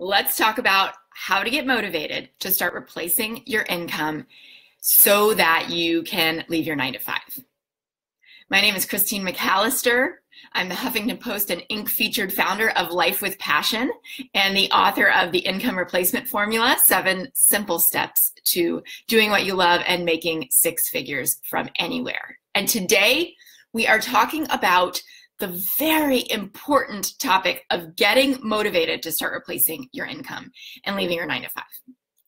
Let's talk about how to get motivated to start replacing your income so that you can leave your 9-to-5. My name is Christine McAllister. I'm the Huffington Post and Inc. featured founder of Life with Passion and the author of The Income Replacement Formula, 7 Simple Steps to Doing What You Love and Making 6 Figures from Anywhere. And today we are talking about the very important topic of getting motivated to start replacing your income and leaving your 9-to-5.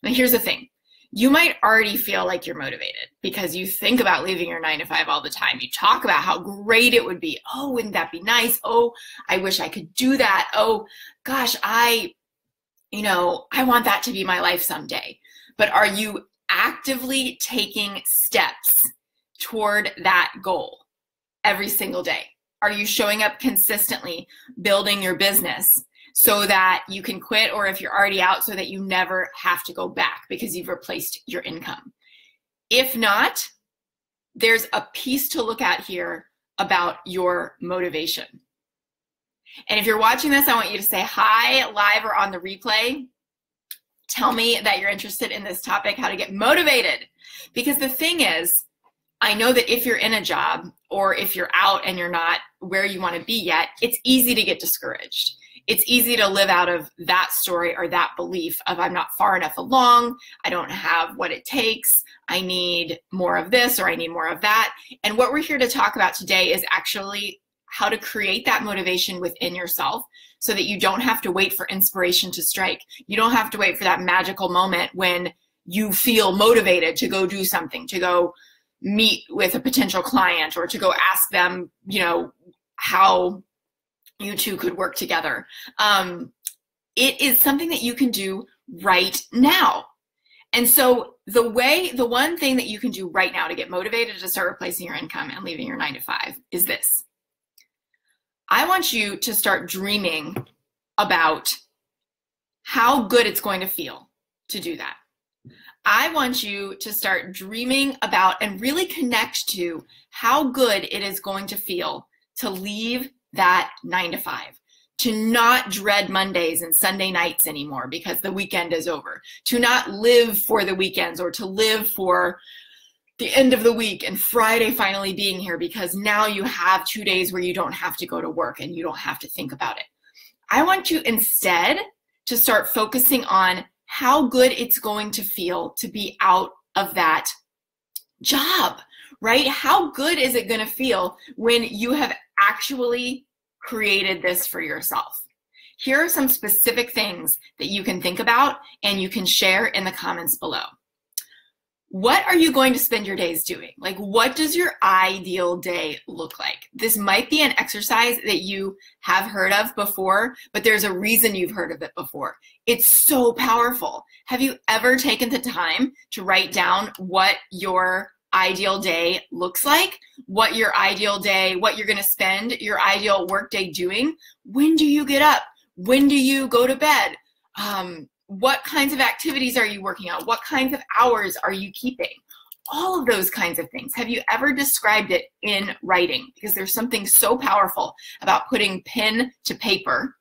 Now here's the thing. You might already feel like you're motivated because you think about leaving your 9-to-5 all the time. You talk about how great it would be. Oh, wouldn't that be nice? Oh, I wish I could do that. Oh, gosh, I want that to be my life someday. But are you actively taking steps toward that goal every single day? Are you showing up consistently, building your business so that you can quit, or if you're already out, so that you never have to go back because you've replaced your income? If not, there's a piece to look at here about your motivation. And if you're watching this, I want you to say hi, live or on the replay. Tell me that you're interested in this topic, how to get motivated. Because the thing is, I know that if you're in a job or if you're out and you're not where you want to be yet, it's easy to get discouraged. It's easy to live out of that story or that belief of I'm not far enough along, I don't have what it takes, I need more of this or I need more of that. And what we're here to talk about today is actually how to create that motivation within yourself so that you don't have to wait for inspiration to strike. You don't have to wait for that magical moment when you feel motivated to go do something, to go meet with a potential client or to go ask them, how you two could work together. It is something that you can do right now. And so the one thing that you can do right now to get motivated to start replacing your income and leaving your 9-to-5 is this. I want you to start dreaming about how good it's going to feel to do that. I want you to start dreaming about and really connect to how good it is going to feel to leave that 9-to-5, to not dread Mondays and Sunday nights anymore because the weekend is over, to not live for the weekends or to live for the end of the week and Friday finally being here because now you have 2 days where you don't have to go to work and you don't have to think about it. I want you instead to start focusing on how good it's going to feel to be out of that job, right? How good is it going to feel when you have actually created this for yourself? Here are some specific things that you can think about and you can share in the comments below. What are you going to spend your days doing? Like, what does your ideal day look like? This might be an exercise that you have heard of before, but there's a reason you've heard of it before. It's so powerful. Have you ever taken the time to write down what your ideal day looks like? What your ideal day, what you're going to spend your ideal work day doing? When do you get up? When do you go to bed? What kinds of activities are you working on? What kinds of hours are you keeping? All of those kinds of things. Have you ever described it in writing? Because there's something so powerful about putting pen to paper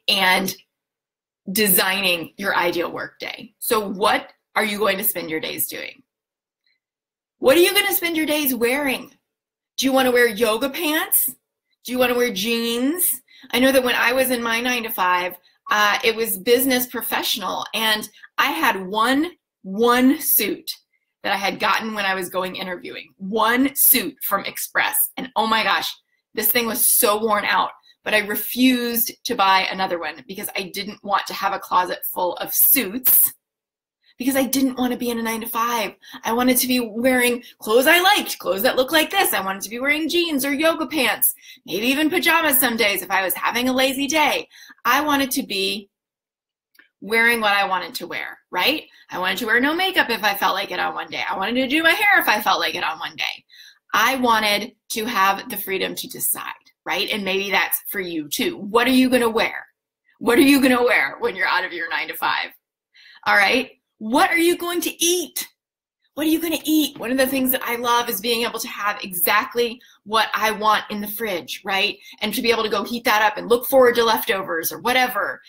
and designing your ideal work day. So what are you going to spend your days doing? What are you going to spend your days wearing? Do you want to wear yoga pants? Do you want to wear jeans? I know that when I was in my 9-to-5, it was business professional, and I had one suit that I had gotten when I was going interviewing. One suit from Express, and oh my gosh, this thing was so worn out, but I refused to buy another one because I didn't want to have a closet full of suits because I didn't want to be in a 9-to-5. I wanted to be wearing clothes I liked, clothes that look like this. I wanted to be wearing jeans or yoga pants, maybe even pajamas some days if I was having a lazy day. I wanted to be wearing what I wanted to wear, right? I wanted to wear no makeup if I felt like it on one day. I wanted to do my hair if I felt like it on one day. I wanted to have the freedom to decide, right? And maybe that's for you too. What are you going to wear? What are you going to wear when you're out of your 9-to-5? All right. What are you going to eat? What are you going to eat? One of the things that I love is being able to have exactly what I want in the fridge, right? And to be able to go heat that up and look forward to leftovers or whatever.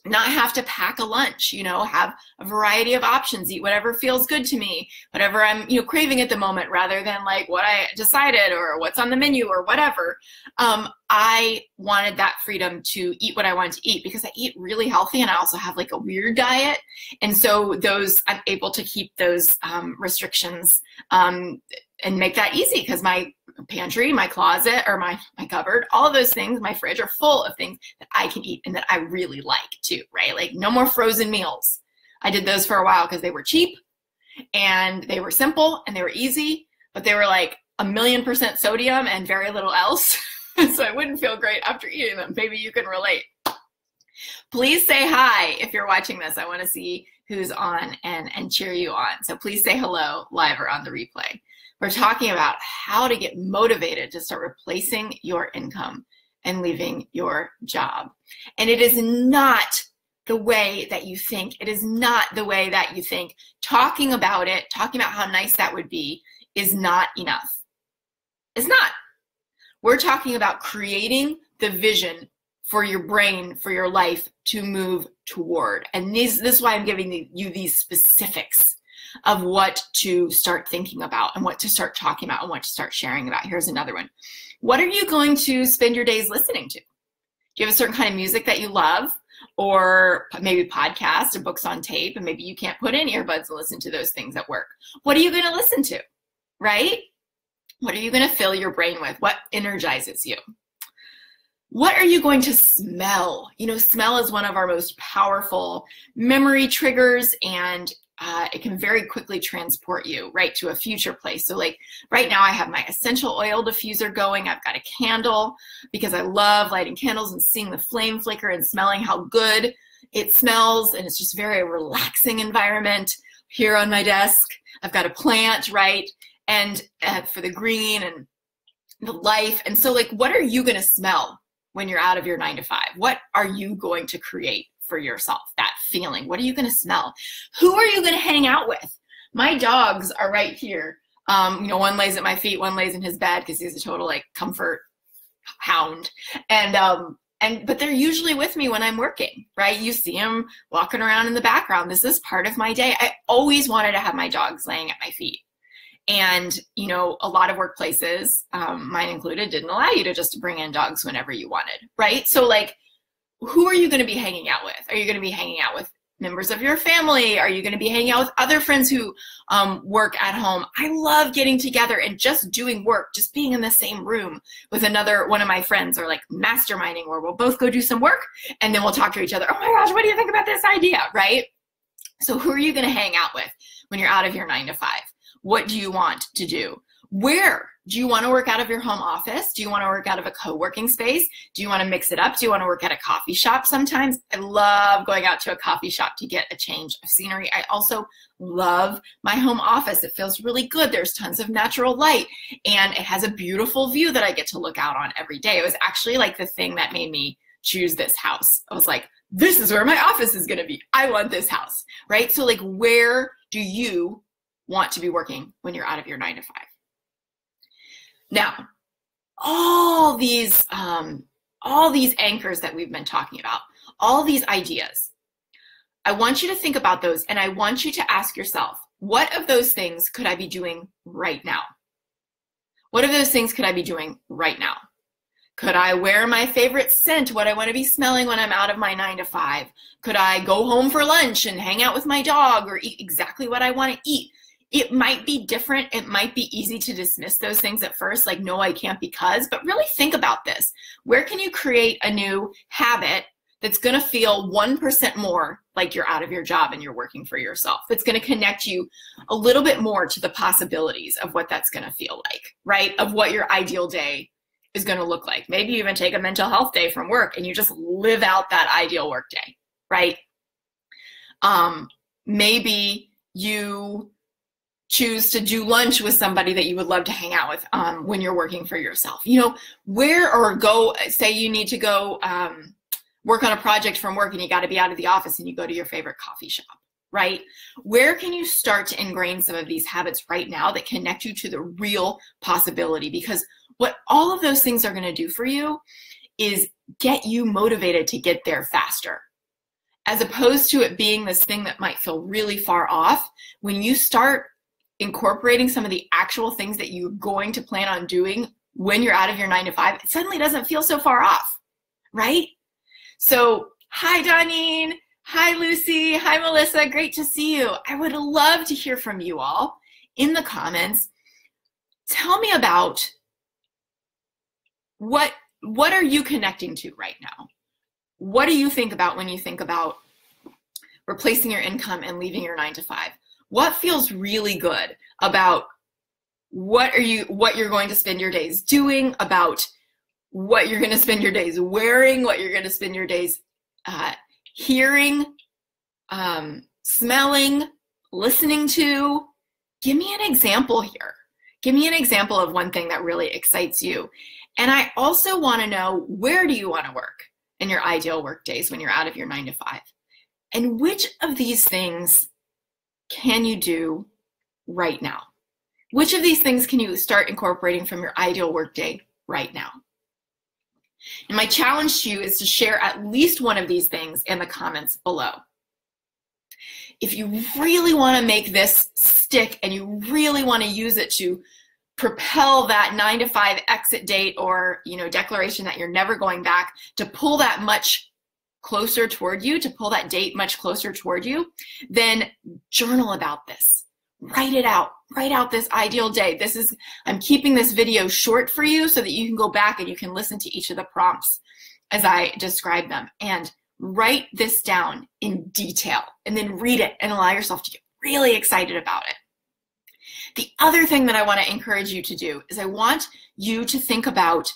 not have to pack a lunch, have a variety of options, eat whatever feels good to me, whatever I'm, craving at the moment, rather than like what I decided or what's on the menu or whatever. I wanted that freedom to eat what I wanted to eat because I eat really healthy and I also have like a weird diet. And so I'm able to keep those restrictions and make that easy because my pantry, my closet, or my cupboard, all of those things, my fridge are full of things that I can eat and that I really like too, right? Like no more frozen meals. I did those for a while because they were cheap and they were simple and they were easy, but they were like 1,000,000% sodium and very little else. So I wouldn't feel great after eating them. Maybe you can relate. Please say hi if you're watching this. I want to see who's on and cheer you on. So please say hello live or on the replay. We're talking about how to get motivated to start replacing your income and leaving your job. And it is not the way that you think. It is not the way that you think. Talking about it, talking about how nice that would be, is not enough. It's not. We're talking about creating the vision for your brain, for your life to move toward. And this is why I'm giving you these specifics of what to start thinking about and what to start talking about and what to start sharing about. Here's another one. What are you going to spend your days listening to? Do you have a certain kind of music that you love, or maybe podcasts or books on tape, and maybe you can't put in earbuds and listen to those things at work? What are you going to listen to, right? What are you going to fill your brain with? What energizes you? What are you going to smell? Smell is one of our most powerful memory triggers, and it can very quickly transport you right to a future place. So like right now I have my essential oil diffuser going. I've got a candle because I love lighting candles and seeing the flame flicker and smelling how good it smells. And it's just a very relaxing environment here on my desk. I've got a plant, right? And for the green and the life. And so like, what are you going to smell when you're out of your 9-to-5? What are you going to create for yourself, that feeling? What are you going to smell? Who are you going to hang out with? My dogs are right here. One lays at my feet, one lays in his bed because he's a total like comfort hound. But they're usually with me when I'm working, right? You see them walking around in the background. This is part of my day. I always wanted to have my dogs laying at my feet. And, a lot of workplaces, mine included, didn't allow you to just bring in dogs whenever you wanted, right? So like, who are you going to be hanging out with? Are you going to be hanging out with members of your family? Are you going to be hanging out with other friends who work at home? I love getting together and just doing work, just being in the same room with one of my friends, or like masterminding, where we'll both go do some work and then we'll talk to each other. Oh my gosh, what do you think about this idea, right? So who are you going to hang out with when you're out of your 9-to-5? What do you want to do? Where? Do you want to work out of your home office? Do you want to work out of a co-working space? Do you want to mix it up? Do you want to work at a coffee shop sometimes? I love going out to a coffee shop to get a change of scenery. I also love my home office. It feels really good. There's tons of natural light and it has a beautiful view that I get to look out on every day. It was actually like the thing that made me choose this house. I was like, this is where my office is going to be. I want this house, right? So like, where do you want to be working when you're out of your 9-to-5? Now, all these anchors that we've been talking about, all these ideas, I want you to think about those, and I want you to ask yourself, what of those things could I be doing right now? What of those things could I be doing right now? Could I wear my favorite scent, what I want to be smelling when I'm out of my 9-to-5? Could I go home for lunch and hang out with my dog, or eat exactly what I want to eat? It might be different. It might be easy to dismiss those things at first, like, no, I can't because, but really think about this. Where can you create a new habit that's going to feel 1% more like you're out of your job and you're working for yourself? That's going to connect you a little bit more to the possibilities of what that's going to feel like, right? Of what your ideal day is going to look like. Maybe you even take a mental health day from work and you just live out that ideal work day, right? Maybe you choose to do lunch with somebody that you would love to hang out with when you're working for yourself. Say you need to go work on a project from work and you got to be out of the office and you go to your favorite coffee shop, right? Where can you start to ingrain some of these habits right now that connect you to the real possibility? Because what all of those things are going to do for you is get you motivated to get there faster. as opposed to it being this thing that might feel really far off. When you start incorporating some of the actual things that you're going to plan on doing when you're out of your 9-to-5, it suddenly doesn't feel so far off, right? So hi, Donine. Hi, Lucy. Hi, Melissa. Great to see you. I would love to hear from you all in the comments. Tell me about what are you connecting to right now? What do you think about when you think about replacing your income and leaving your 9-to-5? What feels really good about what you're going to spend your days doing, about what you're going to spend your days wearing, what you're going to spend your days hearing, smelling, listening to? Give me an example here. Give me an example of one thing that really excites you. And I also want to know, where do you want to work in your ideal work days when you're out of your 9-to-5? And which of these things can you do right now? Which of these things can you start incorporating from your ideal work day right now? And my challenge to you is to share at least one of these things in the comments below. If you really want to make this stick and you really want to use it to propel that 9-to-5 exit date or declaration that you're never going back, to pull that much closer toward you, to pull that date much closer toward you, then journal about this. Write it out. Write out this ideal day. I'm keeping this video short for you so that you can go back and you can listen to each of the prompts as I describe them. And write this down in detail and then read it and allow yourself to get really excited about it. The other thing that I want to encourage you to do is I want you to think about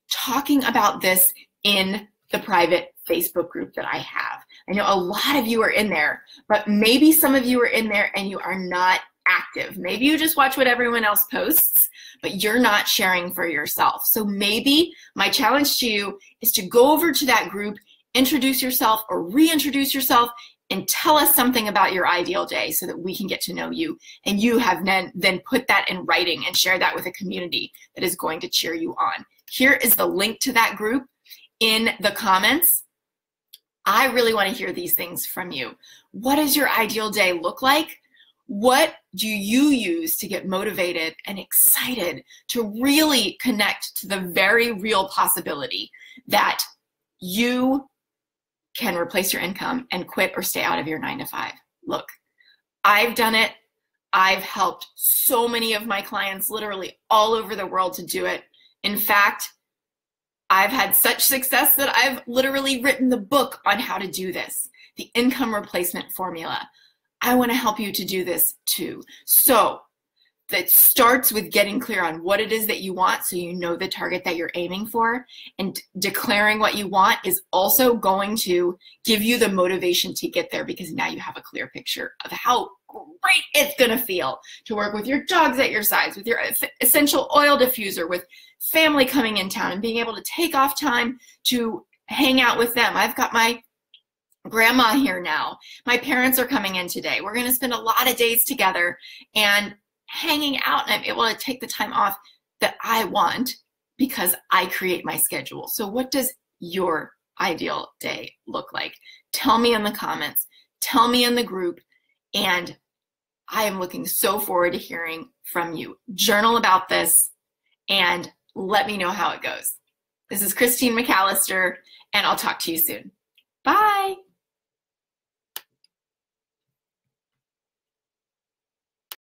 talking about this in the private Facebook group that I have. I know a lot of you are in there, but maybe some of you are in there and you are not active. Maybe you just watch what everyone else posts, but you're not sharing for yourself. So maybe my challenge to you is to go over to that group, introduce yourself or reintroduce yourself, and tell us something about your ideal day so that we can get to know you. And you have then put that in writing and share that with a community that is going to cheer you on. Here is the link to that group in the comments. I really want to hear these things from you. What does your ideal day look like? What do you use to get motivated and excited to really connect to the very real possibility that you can replace your income and quit or stay out of your 9-to-5? Look, I've done it. I've helped so many of my clients literally all over the world to do it. In fact, I've had such success that I've literally written the book on how to do this, the income replacement formula. I want to help you to do this too. So that starts with getting clear on what it is that you want so you know the target that you're aiming for. And declaring what you want is also going to give you the motivation to get there, because now you have a clear picture of how great it's going to feel to work with your dogs at your sides, with your essential oil diffuser, with family coming in town and being able to take off time to hang out with them. I've got my grandma here now. My parents are coming in today. We're going to spend a lot of days together and hanging out, and I'm able to take the time off that I want because I create my schedule. So what does your ideal day look like? Tell me in the comments, tell me in the group, and I am looking so forward to hearing from you. Journal about this and let me know how it goes. This is Christine McAllister, and I'll talk to you soon. Bye.